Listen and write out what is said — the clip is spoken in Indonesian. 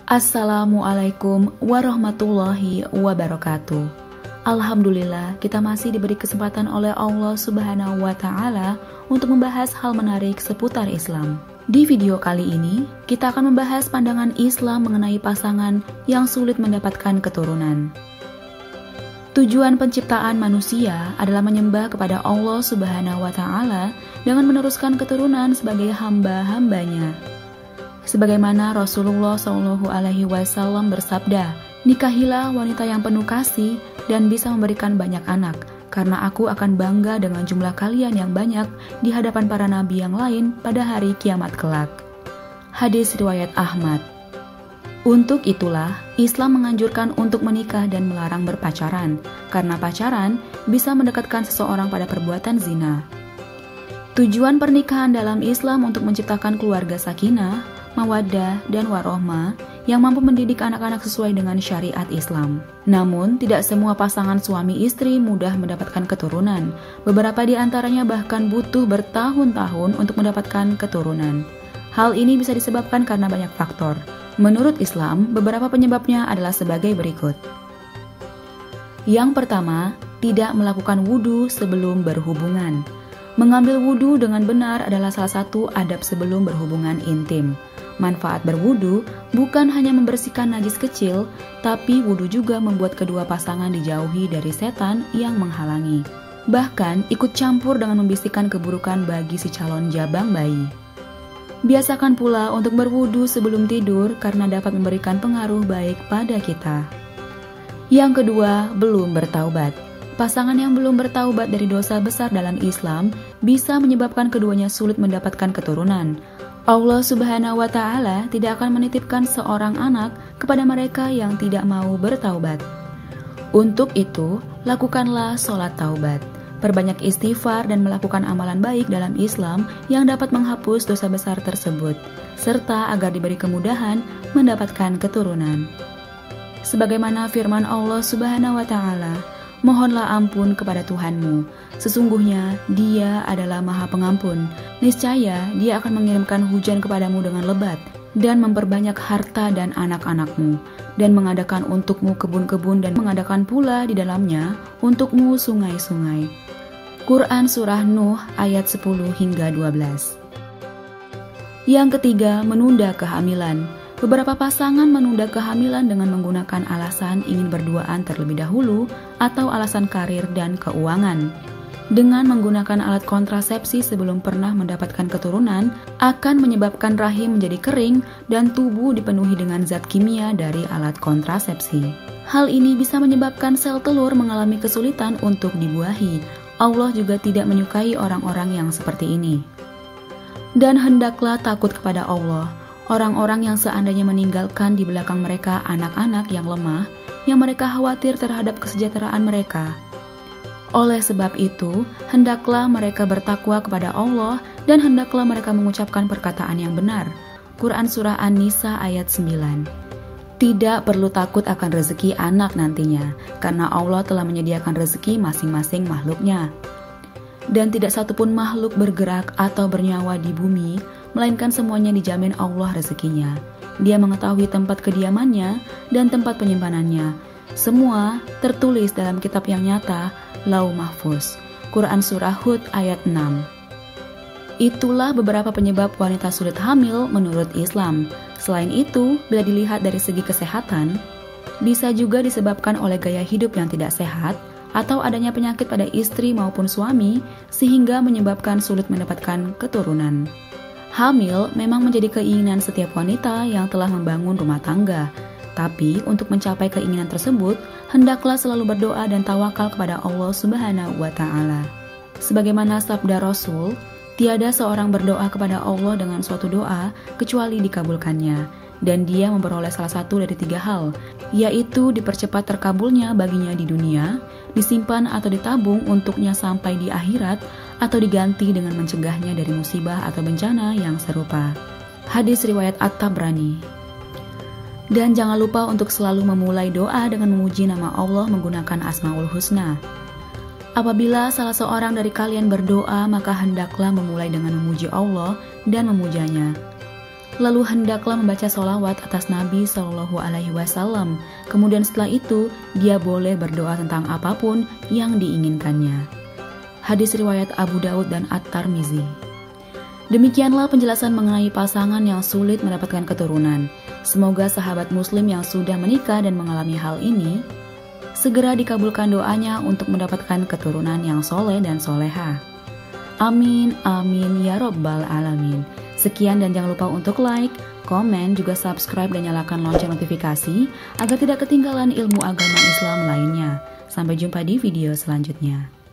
Assalamualaikum warahmatullahi wabarakatuh. Alhamdulillah, kita masih diberi kesempatan oleh Allah Subhanahu wa Ta'ala untuk membahas hal menarik seputar Islam. Di video kali ini, kita akan membahas pandangan Islam mengenai pasangan yang sulit mendapatkan keturunan. Tujuan penciptaan manusia adalah menyembah kepada Allah Subhanahu wa Ta'ala dengan meneruskan keturunan sebagai hamba-hambanya. Sebagaimana Rasulullah SAW bersabda, "Nikahilah wanita yang penuh kasih dan bisa memberikan banyak anak, karena aku akan bangga dengan jumlah kalian yang banyak di hadapan para nabi yang lain pada hari kiamat kelak." Hadis riwayat Ahmad. Untuk itulah, Islam menganjurkan untuk menikah dan melarang berpacaran, karena pacaran bisa mendekatkan seseorang pada perbuatan zina. Tujuan pernikahan dalam Islam untuk menciptakan keluarga sakinah, mawaddah, dan warohmah yang mampu mendidik anak-anak sesuai dengan syariat Islam. Namun, tidak semua pasangan suami istri mudah mendapatkan keturunan. Beberapa di antaranya bahkan butuh bertahun-tahun untuk mendapatkan keturunan. Hal ini bisa disebabkan karena banyak faktor. Menurut Islam, beberapa penyebabnya adalah sebagai berikut. Yang pertama, tidak melakukan wudhu sebelum berhubungan. Mengambil wudhu dengan benar adalah salah satu adab sebelum berhubungan intim. Manfaat berwudu bukan hanya membersihkan najis kecil, tapi wudu juga membuat kedua pasangan dijauhi dari setan yang menghalangi. Bahkan ikut campur dengan membisikkan keburukan bagi si calon jabang bayi. Biasakan pula untuk berwudu sebelum tidur karena dapat memberikan pengaruh baik pada kita. Yang kedua, belum bertaubat. Pasangan yang belum bertaubat dari dosa besar dalam Islam bisa menyebabkan keduanya sulit mendapatkan keturunan. Allah Subhanahu wa Ta'ala tidak akan menitipkan seorang anak kepada mereka yang tidak mau bertaubat. Untuk itu, lakukanlah sholat taubat. Perbanyak istighfar dan melakukan amalan baik dalam Islam yang dapat menghapus dosa besar tersebut, serta agar diberi kemudahan mendapatkan keturunan. Sebagaimana firman Allah Subhanahu wa Ta'ala, "Mohonlah ampun kepada Tuhanmu, sesungguhnya Dia adalah Maha Pengampun. Niscaya Dia akan mengirimkan hujan kepadamu dengan lebat, dan memperbanyak harta dan anak-anakmu, dan mengadakan untukmu kebun-kebun, dan mengadakan pula di dalamnya untukmu sungai-sungai." Quran Surah Nuh ayat 10 hingga 12. Yang ketiga, menunda kehamilan. Beberapa pasangan menunda kehamilan dengan menggunakan alasan ingin berduaan terlebih dahulu atau alasan karir dan keuangan. Dengan menggunakan alat kontrasepsi sebelum pernah mendapatkan keturunan akan menyebabkan rahim menjadi kering dan tubuh dipenuhi dengan zat kimia dari alat kontrasepsi. Hal ini bisa menyebabkan sel telur mengalami kesulitan untuk dibuahi. Allah juga tidak menyukai orang-orang yang seperti ini. Dan hendaklah takut kepada Allah, orang-orang yang seandainya meninggalkan di belakang mereka anak-anak yang lemah, yang mereka khawatir terhadap kesejahteraan mereka. Oleh sebab itu, hendaklah mereka bertakwa kepada Allah dan hendaklah mereka mengucapkan perkataan yang benar. Quran Surah An-Nisa ayat 9. Tidak perlu takut akan rezeki anak nantinya, karena Allah telah menyediakan rezeki masing-masing makhluknya. Dan tidak satupun makhluk bergerak atau bernyawa di bumi, melainkan semuanya dijamin Allah rezekinya. Dia mengetahui tempat kediamannya dan tempat penyimpanannya. Semua tertulis dalam kitab yang nyata, Lauh Mahfuz. Quran Surah Hud ayat 6. Itulah beberapa penyebab wanita sulit hamil menurut Islam. Selain itu, bila dilihat dari segi kesehatan, bisa juga disebabkan oleh gaya hidup yang tidak sehat atau adanya penyakit pada istri maupun suami sehingga menyebabkan sulit mendapatkan keturunan. Hamil memang menjadi keinginan setiap wanita yang telah membangun rumah tangga. Tapi untuk mencapai keinginan tersebut, hendaklah selalu berdoa dan tawakal kepada Allah Subhanahu wa Ta'ala. Sebagaimana sabda Rasul, tiada seorang berdoa kepada Allah dengan suatu doa kecuali dikabulkannya, dan dia memperoleh salah satu dari 3 hal, yaitu dipercepat terkabulnya baginya di dunia, disimpan atau ditabung untuknya sampai di akhirat, atau diganti dengan mencegahnya dari musibah atau bencana yang serupa. Hadis riwayat At-Tabrani. Dan jangan lupa untuk selalu memulai doa dengan memuji nama Allah menggunakan Asmaul Husna. Apabila salah seorang dari kalian berdoa, maka hendaklah memulai dengan memuji Allah dan memujanya. Lalu hendaklah membaca sholawat atas Nabi Shallallahu Alaihi Wasallam. Kemudian setelah itu, dia boleh berdoa tentang apapun yang diinginkannya. Hadis riwayat Abu Daud dan At-Tirmizi. Demikianlah penjelasan mengenai pasangan yang sulit mendapatkan keturunan. Semoga sahabat muslim yang sudah menikah dan mengalami hal ini segera dikabulkan doanya untuk mendapatkan keturunan yang soleh dan soleha. Amin, amin, ya robbal alamin. Sekian dan jangan lupa untuk like, komen, juga subscribe dan nyalakan lonceng notifikasi agar tidak ketinggalan ilmu agama Islam lainnya. Sampai jumpa di video selanjutnya.